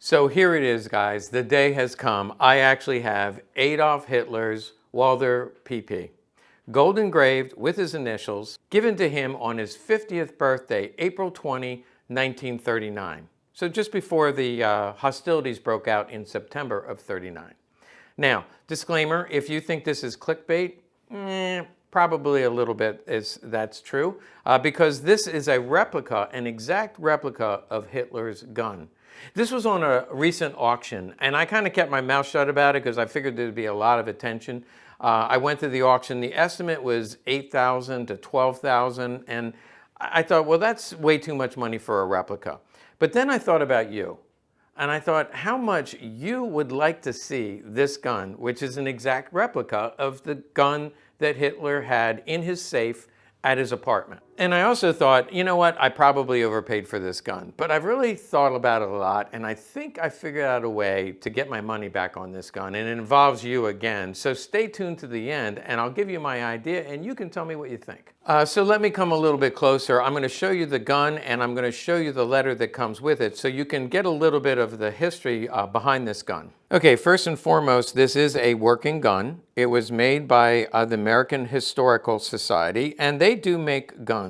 So here it is, guys. The day has come. I actually have Adolf Hitler's Walther PP, gold engraved with his initials, given to him on his 50th birthday, April 20, 1939. So just before the hostilities broke out in September of 39. Now, disclaimer, if you think this is clickbait, probably a little bit that's true, because this is a replica, an exact replica of Hitler's gun. This was on a recent auction, and I kind of kept my mouth shut about it because I figured there'd be a lot of attention. I went to the auction. The estimate was $8,000 to $12,000, and I thought, well, that's way too much money for a replica. But then I thought about you. And I thought how much you would like to see this gun, which is an exact replica of the gun that Hitler had in his safe at his apartment. And I also thought, you know what, I probably overpaid for this gun. But I've really thought about it a lot, and I think I figured out a way to get my money back on this gun, and it involves you again. So stay tuned to the end, and I'll give you my idea, and you can tell me what you think. So let me come a little bit closer. I'm going to show you the gun, and I'm going to show you the letter that comes with it, so you can get a little bit of the history behind this gun. Okay, first and foremost, this is a working gun. It was made by the American Historical Society, and they do make guns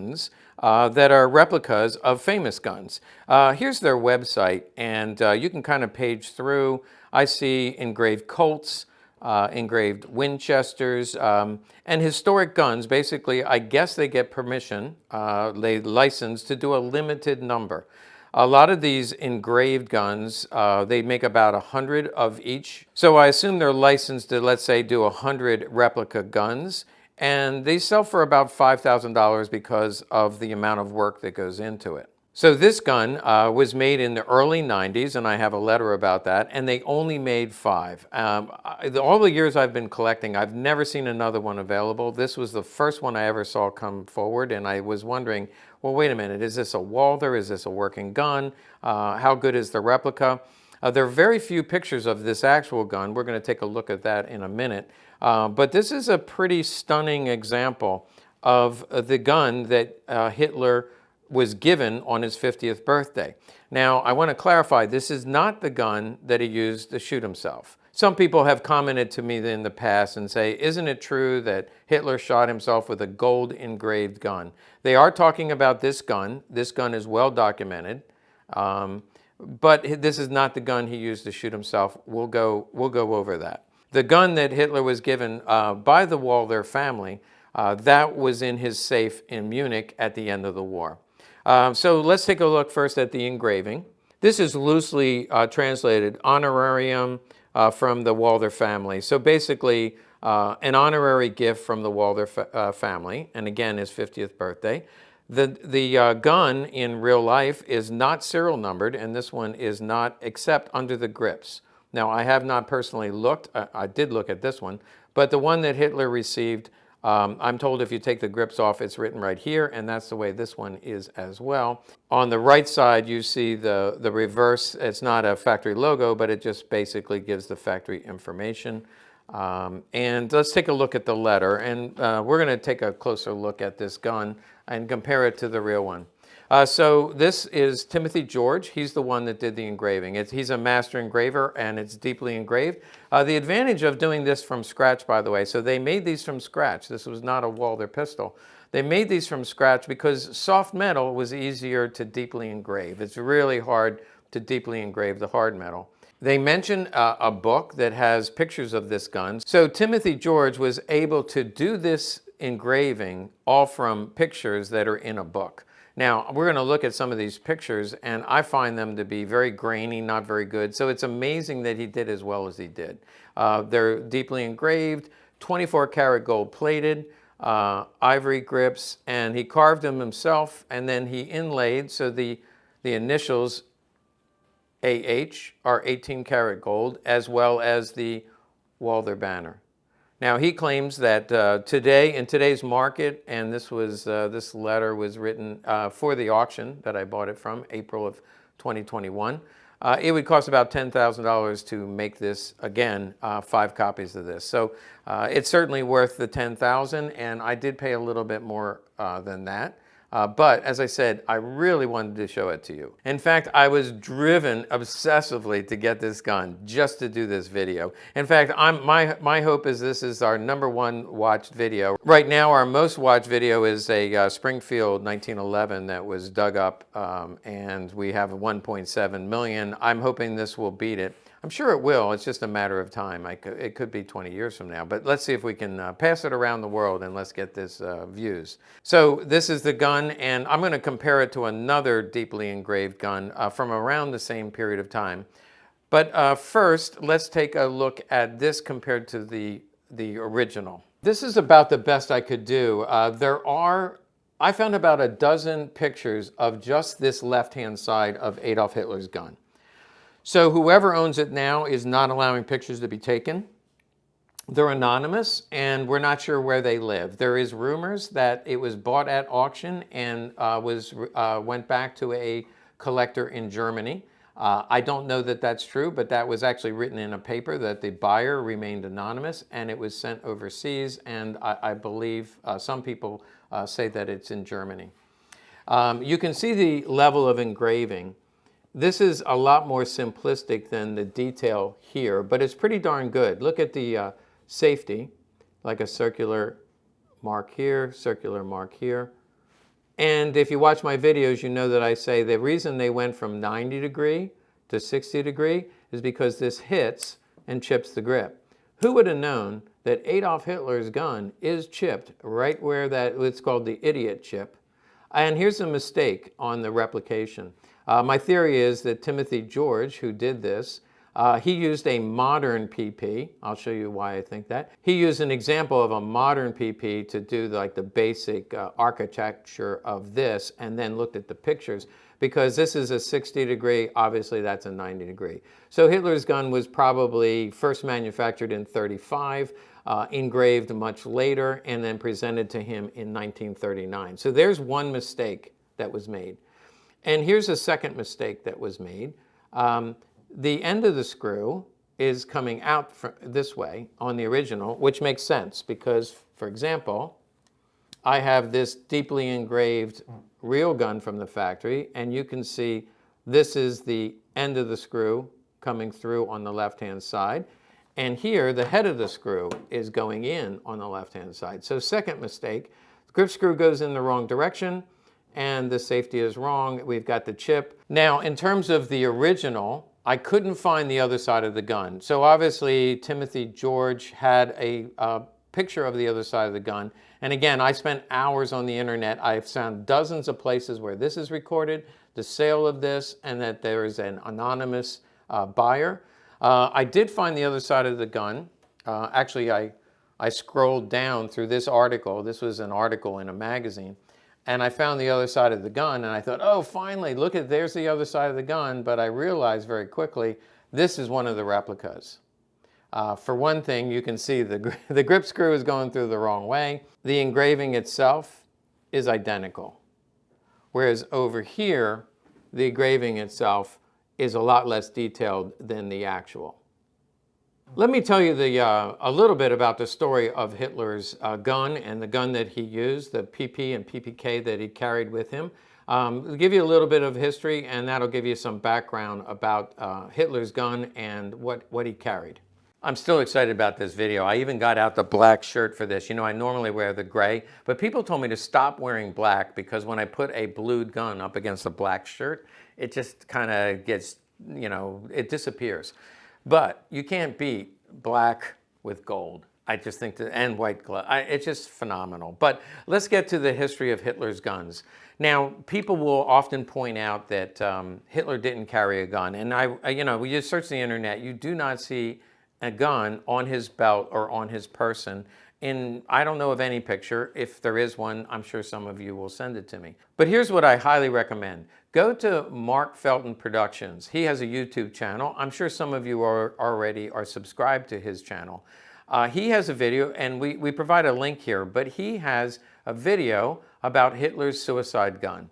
that are replicas of famous guns. Here's their website, and you can kind of page through. I see engraved Colts, engraved Winchesters, and historic guns. Basically, I guess they get permission, they license to do a limited number. A lot of these engraved guns, they make about 100 of each. So I assume they're licensed to, let's say, do 100 replica guns. And they sell for about $5,000 because of the amount of work that goes into it. So this gun was made in the early 90s, and I have a letter about that, and they only made 5. All the years I've been collecting, I've never seen another one available. This was the first one I ever saw come forward, and I was wondering, well, wait a minute, is this a Walther? Is this a working gun? How good is the replica? There are very few pictures of this actual gun. We're going to take a look at that in a minute. But this is a pretty stunning example of the gun that Hitler was given on his 50th birthday. Now, I want to clarify, this is not the gun that he used to shoot himself. Some people have commented to me in the past and say, isn't it true that Hitler shot himself with a gold engraved gun? They are talking about this gun. This gun is well documented. But this is not the gun he used to shoot himself. We'll go over that. The gun that Hitler was given by the Walther family, that was in his safe in Munich at the end of the war. So let's take a look first at the engraving. This is loosely translated honorarium from the Walther family. So basically an honorary gift from the Walther family, and again his 50th birthday. The gun in real life is not serial numbered, and this one is not except under the grips. Now, I have not personally looked. I did look at this one, but the one that Hitler received, I'm told if you take the grips off, it's written right here, and that's the way this one is as well. On the right side, you see the reverse. It's not a factory logo, but it just basically gives the factory information. And let's take a look at the letter, and we're going to take a closer look at this gun and compare it to the real one. So this is Timothy George. He's the one that did the engraving. He's a master engraver, and it's deeply engraved. The advantage of doing this from scratch, by the way, so they made these from scratch. This was not a Walther pistol. They made these from scratch because soft metal was easier to deeply engrave. It's really hard to deeply engrave the hard metal. They mention a book that has pictures of this gun. So Timothy George was able to do this engraving all from pictures that are in a book. Now, we're going to look at some of these pictures, and I find them to be very grainy, not very good. So it's amazing that he did as well as he did. They're deeply engraved, 24-karat gold plated, ivory grips, and he carved them himself, and then he inlaid, so the initials AH are 18-karat gold, as well as the Walther banner. Now, he claims that today, in today's market, and this letter was written for the auction that I bought it from, April of 2021, it would cost about $10,000 to make this, again, 5 copies of this. So it's certainly worth the $10,000, and I did pay a little bit more than that. But as I said, I really wanted to show it to you. In fact, I was driven obsessively to get this gun just to do this video. In fact, my hope is this is our #1 watched video. Right now, our most watched video is a Springfield 1911 that was dug up, and we have 1.7 million. I'm hoping this will beat it. I'm sure it will. It's just a matter of time. It could be 20 years from now. But let's see if we can pass it around the world and let's get this views. So this is the gun, and I'm going to compare it to another deeply engraved gun from around the same period of time. But first, let's take a look at this compared to the original. This is about the best I could do. I found about a dozen pictures of just this left-hand side of Adolf Hitler's gun. So whoever owns it now is not allowing pictures to be taken. They're anonymous, and we're not sure where they live. There is rumors that it was bought at auction and went back to a collector in Germany. I don't know that that's true, but that was actually written in a paper that the buyer remained anonymous, and it was sent overseas, and I believe some people say that it's in Germany. You can see the level of engraving. This is a lot more simplistic than the detail here, but it's pretty darn good. Look at the safety, like a circular mark here, circular mark here. And if you watch my videos, you know that I say the reason they went from 90 degree to 60 degree is because this hits and chips the grip. Who would have known that Adolf Hitler's gun is chipped right where it's called the idiot chip. And here's a mistake on the replication. My theory is that Timothy George, who did this, he used a modern PP. I'll show you why I think that. He used an example of a modern PP to do like the basic architecture of this, and then looked at the pictures. Because this is a 60 degree, obviously that's a 90 degree. So Hitler's gun was probably first manufactured in 35, engraved much later, and then presented to him in 1939. So there's one mistake that was made. And here's a second mistake that was made. The end of the screw is coming out this way on the original, which makes sense because, for example, I have this deeply engraved real gun from the factory, and you can see this is the end of the screw coming through on the left-hand side. And here, the head of the screw is going in on the left-hand side. So second mistake, the grip screw goes in the wrong direction, and the safety is wrong. We've got the chip. Now, in terms of the original, I couldn't find the other side of the gun. So obviously, Timothy George had a picture of the other side of the gun. And again, I spent hours on the internet. I've found dozens of places where this is recorded, the sale of this, and that there is an anonymous buyer. I did find the other side of the gun. Actually, I scrolled down through this article. This was an article in a magazine. And I found the other side of the gun, and I thought, oh, finally, look at, there's the other side of the gun. But I realized very quickly, this is one of the replicas. For one thing, you can see the grip screw is going through the wrong way. The engraving itself is identical. Whereas over here, the engraving itself is a lot less detailed than the actual. Let me tell you a little bit about the story of Hitler's gun and the gun that he used, the PP and PPK that he carried with him. I'll give you a little bit of history, and that'll give you some background about Hitler's gun and what he carried. I'm still excited about this video. I even got out the black shirt for this. You know, I normally wear the gray, but people told me to stop wearing black because when I put a blued gun up against a black shirt, it just kind of gets, you know, it disappears. But you can't beat black with gold. I just think that, and white glove. It's just phenomenal. But let's get to the history of Hitler's guns. Now, people will often point out that Hitler didn't carry a gun. And you know, when you search the internet, you do not see a gun on his belt or on his person. I don't know of any picture. If there is one, I'm sure some of you will send it to me. But here's what I highly recommend. Go to Mark Felton Productions. He has a YouTube channel. I'm sure some of you already are subscribed to his channel. He has a video, and we provide a link here, but he has a video about Hitler's suicide gun.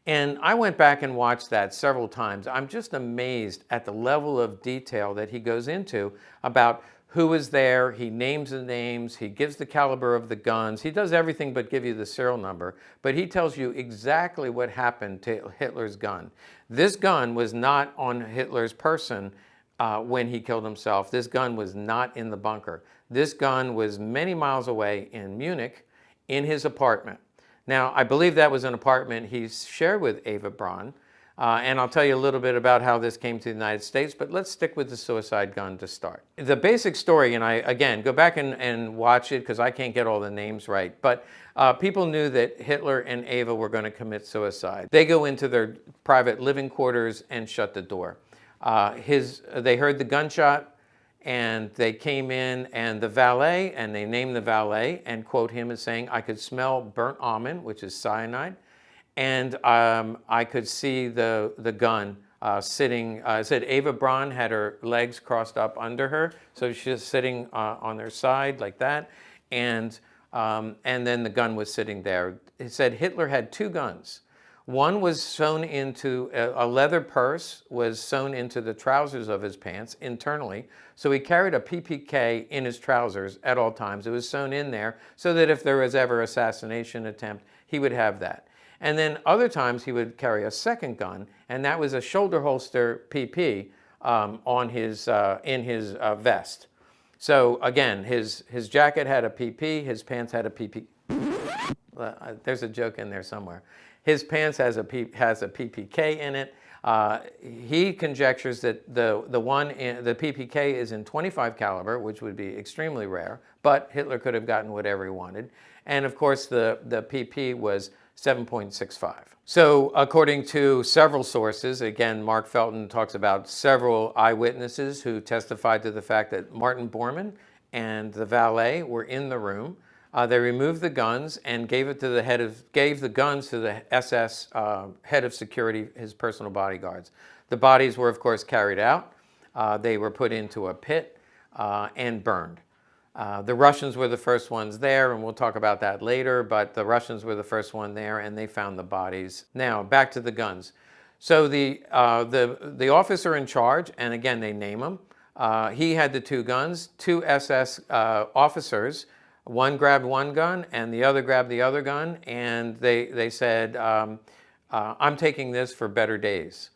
And I went back and watched that several times. I'm just amazed at the level of detail that he goes into about who was there. He names the names. He gives the caliber of the guns. He does everything but give you the serial number. But he tells you exactly what happened to Hitler's gun. This gun was not on Hitler's person when he killed himself. This gun was not in the bunker. This gun was many miles away in Munich in his apartment. Now, I believe that was an apartment he shared with Eva Braun. And I'll tell you a little bit about how this came to the United States, but let's stick with the suicide gun to start. The basic story, and again, go back and watch it because I can't get all the names right, but people knew that Hitler and Eva were going to commit suicide. They go into their private living quarters and shut the door. They heard the gunshot, and they came in, and the valet, and they named the valet and quote him as saying, "I could smell burnt almond," which is cyanide. And I could see the gun sitting. It said Eva Braun had her legs crossed up under her, so she was sitting on her side like that, and then the gun was sitting there. It said Hitler had two guns. One was sewn into a leather purse, was sewn into the trousers of his pants internally, so he carried a PPK in his trousers at all times. It was sewn in there so that if there was ever assassination attempt, he would have that. And then other times he would carry a second gun, and that was a shoulder holster PP in his vest. So again, his jacket had a PP, his pants had a PP. There's a joke in there somewhere. His pants has a PPK in it. He conjectures that the PPK is in .25 caliber, which would be extremely rare, but Hitler could have gotten whatever he wanted. And of course, the PP was 7.65. So according to several sources, again, Mark Felton talks about several eyewitnesses who testified to the fact that Martin Bormann and the valet were in the room. They removed the guns and gave the guns to the SS head of security, his personal bodyguards. The bodies were, of course, carried out. They were put into a pit and burned. The Russians were the first ones there, and we'll talk about that later, but the Russians were the first one there, and they found the bodies. Now, back to the guns. So the officer in charge, and again, they name him, he had the two guns, two SS officers. One grabbed one gun, and the other grabbed the other gun, and they said, I'm taking this for better days.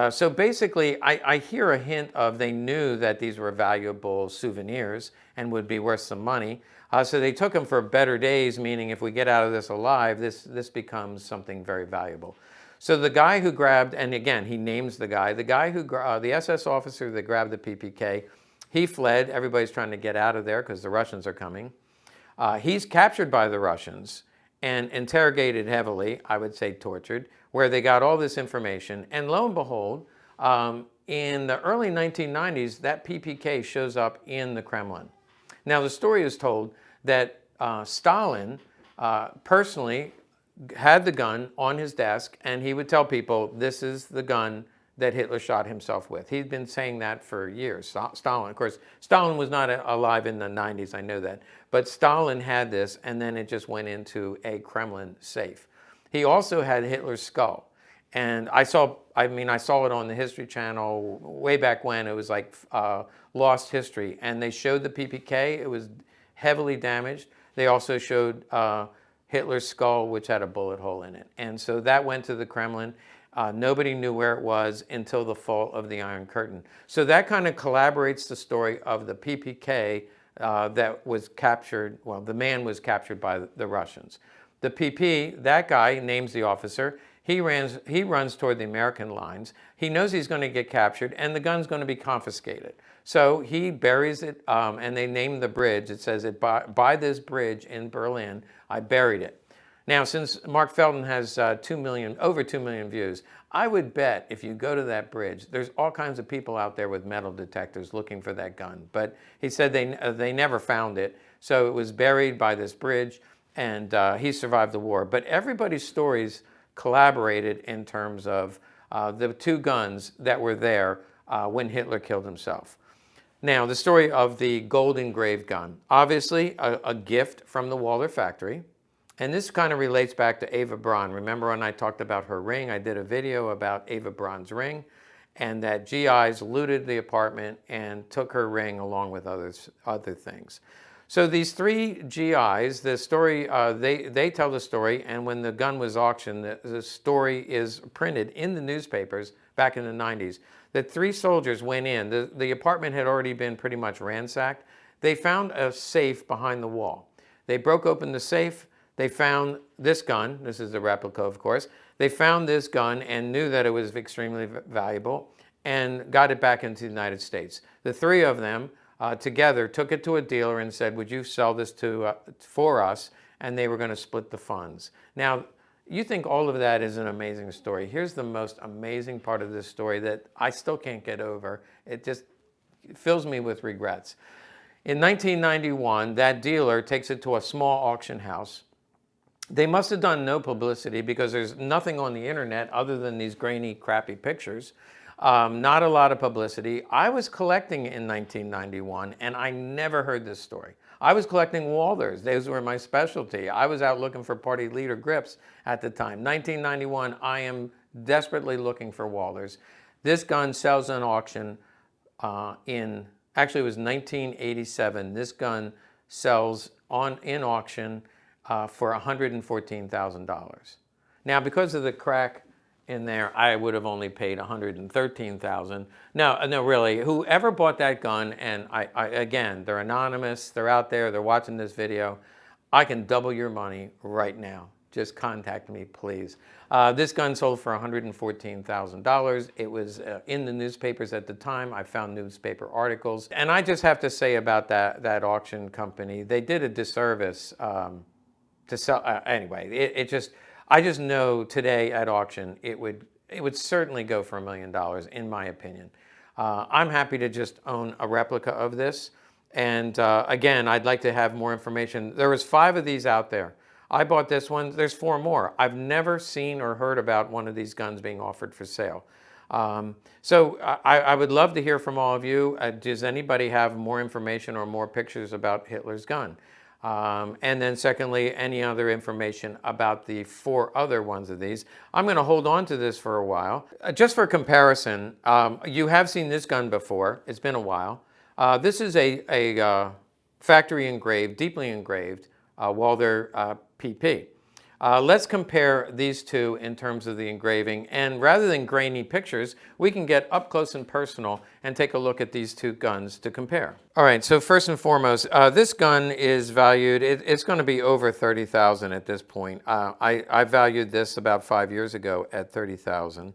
So basically, I hear a hint of they knew that these were valuable souvenirs and would be worth some money. So they took them for better days, meaning if we get out of this alive, this becomes something very valuable. So the guy who grabbed, and again, he names the guy who, the SS officer that grabbed the PPK, he fled. Everybody's trying to get out of there because the Russians are coming. He's captured by the Russians and interrogated heavily, I would say tortured, where they got all this information. And lo and behold, in the early 1990s, that PPK shows up in the Kremlin. Now, the story is told that Stalin personally had the gun on his desk, and he would tell people, this is the gun that Hitler shot himself with. He'd been saying that for years. Stalin, of course, Stalin was not alive in the 90s, I know that. But Stalin had this, and then it just went into a Kremlin safe. He also had Hitler's skull. And I saw it on the History Channel way back when. It was like Lost History. And they showed the PPK. It was heavily damaged. They also showed Hitler's skull, which had a bullet hole in it. And so that went to the Kremlin. Nobody knew where it was until the fall of the Iron Curtain. So that kind of collaborates the story of the PPK that was captured. Well, the man was captured by the Russians. The PP, that guy names the officer. He runs toward the American lines. He knows he's going to get captured, and the gun's going to be confiscated. So he buries it, and they name the bridge. It says, by this bridge in Berlin, I buried it. Now, since Mark Felton has over 2 million views, I would bet if you go to that bridge, there's all kinds of people out there with metal detectors looking for that gun. But he said they never found it, so it was buried by this bridge, and he survived the war. But everybody's stories collaborated in terms of the two guns that were there when Hitler killed himself. Now, the story of the gold engraved gun. Obviously, a gift from the Walther factory. And this kind of relates back to Eva Braun. Remember when I talked about her ring? I did a video about Eva Braun's ring. and that GIs looted the apartment and took her ring along with other things. So these three GIs, the story, they tell the story, and when the gun was auctioned, the story is printed in the newspapers back in the 90s. The three soldiers went in. The apartment had already been pretty much ransacked. They found a safe behind the wall. They broke open the safe. They found this gun. This is a replica, of course. They found this gun and knew that it was extremely valuable and got it back into the United States. The three of them together took it to a dealer and said, would you sell this for us? And they were going to split the funds. Now, you think all of that is an amazing story. Here's the most amazing part of this story that I still can't get over. It just fills me with regrets. In 1991, that dealer takes it to a small auction house. They must have done no publicity because there's nothing on the internet other than these grainy, crappy pictures. Not a lot of publicity. I was collecting in 1991 and I never heard this story. I was collecting Walthers. Those were my specialty. I was out looking for party leader grips at the time. 1991, I am desperately looking for Walthers. This gun sells on auction actually it was 1987. This gun sells in auction for $114,000. Now, because of the crack in there, I would have only paid $113,000. No, really, whoever bought that gun, and again, they're anonymous, they're out there, they're watching this video, I can double your money right now. Just contact me, please. This gun sold for $114,000. It was in the newspapers at the time. I found newspaper articles. And I just have to say about that auction company, they did a disservice to sell. Anyway, I just know today at auction, it would certainly go for $1 million, in my opinion. I'm happy to just own a replica of this. And again, I'd like to have more information. There was 5 of these out there. I bought this one. There's 4 more. I've never seen or heard about one of these guns being offered for sale. So I would love to hear from all of you. Does anybody have more information or more pictures about Hitler's gun? And then secondly, any other information about the 4 other ones of these. I'm going to hold on to this for a while. Just for comparison, you have seen this gun before. It's been a while. This is a factory engraved, deeply engraved Walther PP. Let's compare these two in terms of the engraving, and rather than grainy pictures, we can get up close and personal and take a look at these 2 guns to compare. All right, so first and foremost, this gun is valued, it's going to be over $30,000 at this point. I valued this about 5 years ago at $30,000.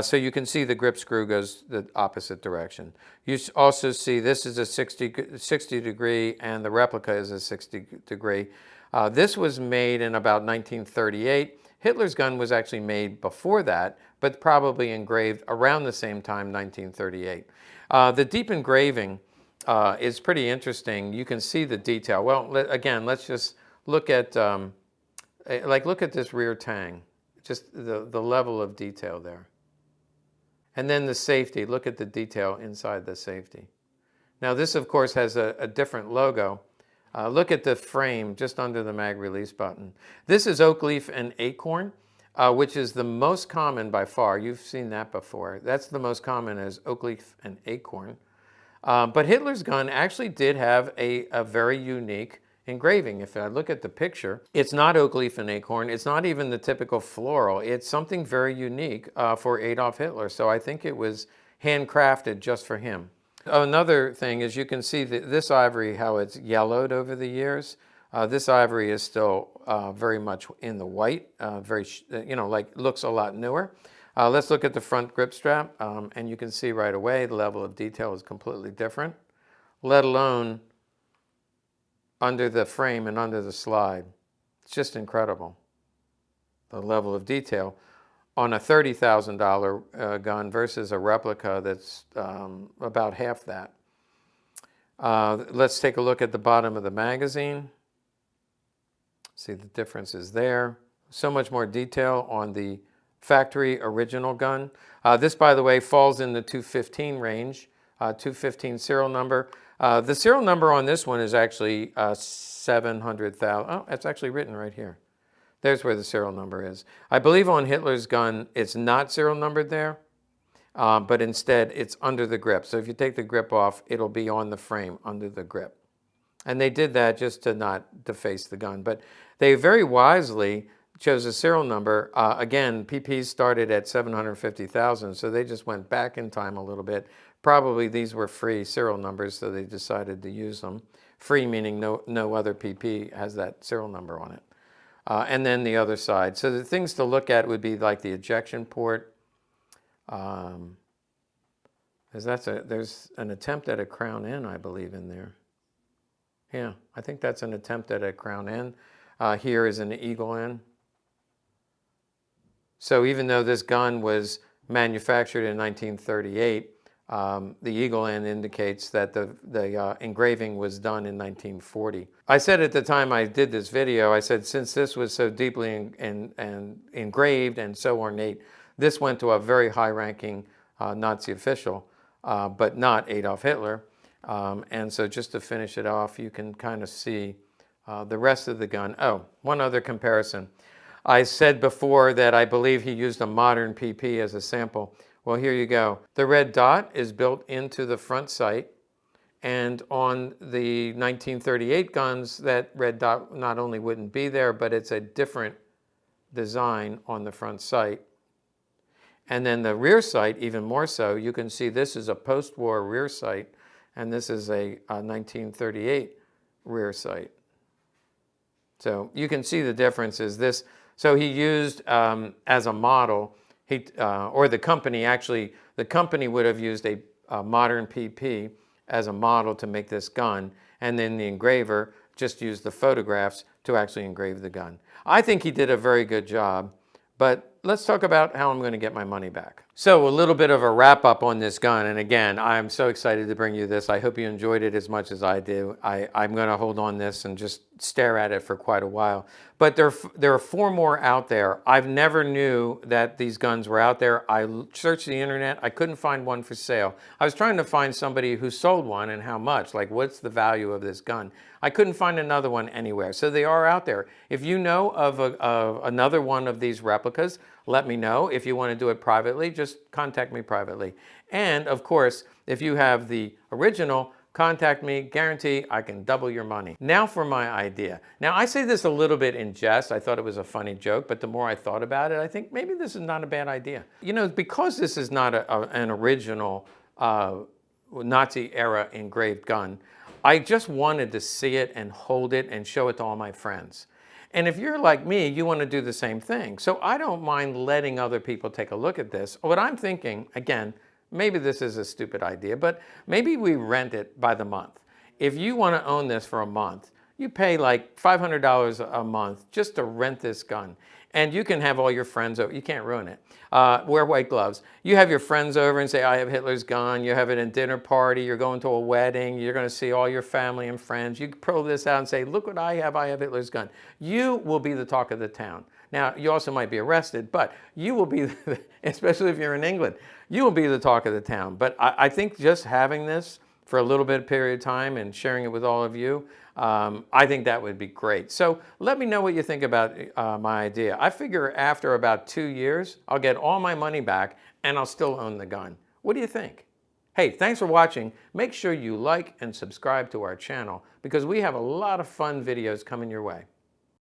So you can see the grip screw goes the opposite direction. You also see this is a 60 degree and the replica is a 60 degree. This was made in about 1938. Hitler's gun was actually made before that, but probably engraved around the same time, 1938. The deep engraving is pretty interesting. You can see the detail. Well, again, let's just look at, look at this rear tang, just the level of detail there. And then the safety, look at the detail inside the safety. Now this, of course, has a different logo. Look at the frame just under the mag release button. This is oak leaf and acorn, which is the most common by far. You've seen that before. That's the most common is oak leaf and acorn. But Hitler's gun actually did have a very unique engraving. If I look at the picture, it's not oak leaf and acorn. It's not even the typical floral. It's something very unique for Adolf Hitler. So I think it was handcrafted just for him. Another thing is you can see this ivory, how it's yellowed over the years. This ivory is still very much in the white, looks a lot newer. Let's look at the front grip strap, and you can see right away the level of detail is completely different, let alone under the frame and under the slide. It's just incredible, the level of detail on a $30,000 gun versus a replica that's about half that. Let's take a look at the bottom of the magazine. See the differences there. So much more detail on the factory original gun. This, by the way, falls in the 215 range, 215 serial number. The serial number on this one is actually 700,000. Oh, it's actually written right here. There's where the serial number is. I believe on Hitler's gun, it's not serial numbered there. but instead it's under the grip. So if you take the grip off, it'll be on the frame under the grip. And they did that just to not deface the gun. But they very wisely chose a serial number. Again, PPs started at 750,000, so they just went back in time a little bit. Probably these were free serial numbers, so they decided to use them. Free meaning no other PP has that serial number on it. And then the other side. So the things to look at would be like the ejection port. There's an attempt at a crown N, I believe, in there. Yeah, I think that's an attempt at a crown N. Here is an eagle N. So even though this gun was manufactured in 1938, the eagle N indicates that the engraving was done in 1940. I said at the time I did this video, I said since this was so deeply engraved and so ornate, this went to a very high-ranking Nazi official, but not Adolf Hitler. And so just to finish it off, you can kind of see the rest of the gun. Oh, one other comparison. I said before that I believe he used a modern PP as a sample. Well, here you go. The red dot is built into the front sight. And on the 1938 guns, that red dot not only wouldn't be there, but it's a different design on the front sight. And then the rear sight, even more so, you can see this is a post-war rear sight. And this is a 1938 rear sight. So you can see the difference is this. So he used as a model, or the company actually, the company would have used a modern PP as a model to make this gun. And then the engraver just used the photographs to actually engrave the gun. I think he did a very good job. But let's talk about how I'm going to get my money back. So a little bit of a wrap up on this gun. And again, I'm so excited to bring you this. I hope you enjoyed it as much as I do. I'm going to hold on this and just stare at it for quite a while. But there are 4 more out there. I've never knew that these guns were out there. I searched the internet. I couldn't find one for sale. I was trying to find somebody who sold one and how much. Like, what's the value of this gun? I couldn't find another one anywhere. So they are out there. If you know of another one of these replicas, let me know. If you want to do it privately, just contact me privately. And of course, if you have the original, contact me, guarantee I can double your money. Now for my idea. Now I say this a little bit in jest. I thought it was a funny joke, but the more I thought about it, I think maybe this is not a bad idea. You know, because this is not an original Nazi era engraved gun, I just wanted to see it and hold it and show it to all my friends. And if you're like me, you want to do the same thing. So I don't mind letting other people take a look at this. What I'm thinking, again, maybe this is a stupid idea, but maybe we rent it by the month. If you want to own this for a month, you pay like $500 a month just to rent this gun. And you can have all your friends over. You can't ruin it. Wear white gloves. You have your friends over and say, I have Hitler's gun. You have it at a dinner party. You're going to a wedding. You're going to see all your family and friends. You pull this out and say, look what I have Hitler's gun. You will be the talk of the town. Now, you also might be arrested, but you will be, especially if you're in England, you will be the talk of the town. But I think just having this for a little bit of period of time and sharing it with all of you, I think that would be great. So let me know what you think about my idea. I figure after about 2 years, I'll get all my money back and I'll still own the gun. What do you think? Hey, thanks for watching. Make sure you like and subscribe to our channel because we have a lot of fun videos coming your way.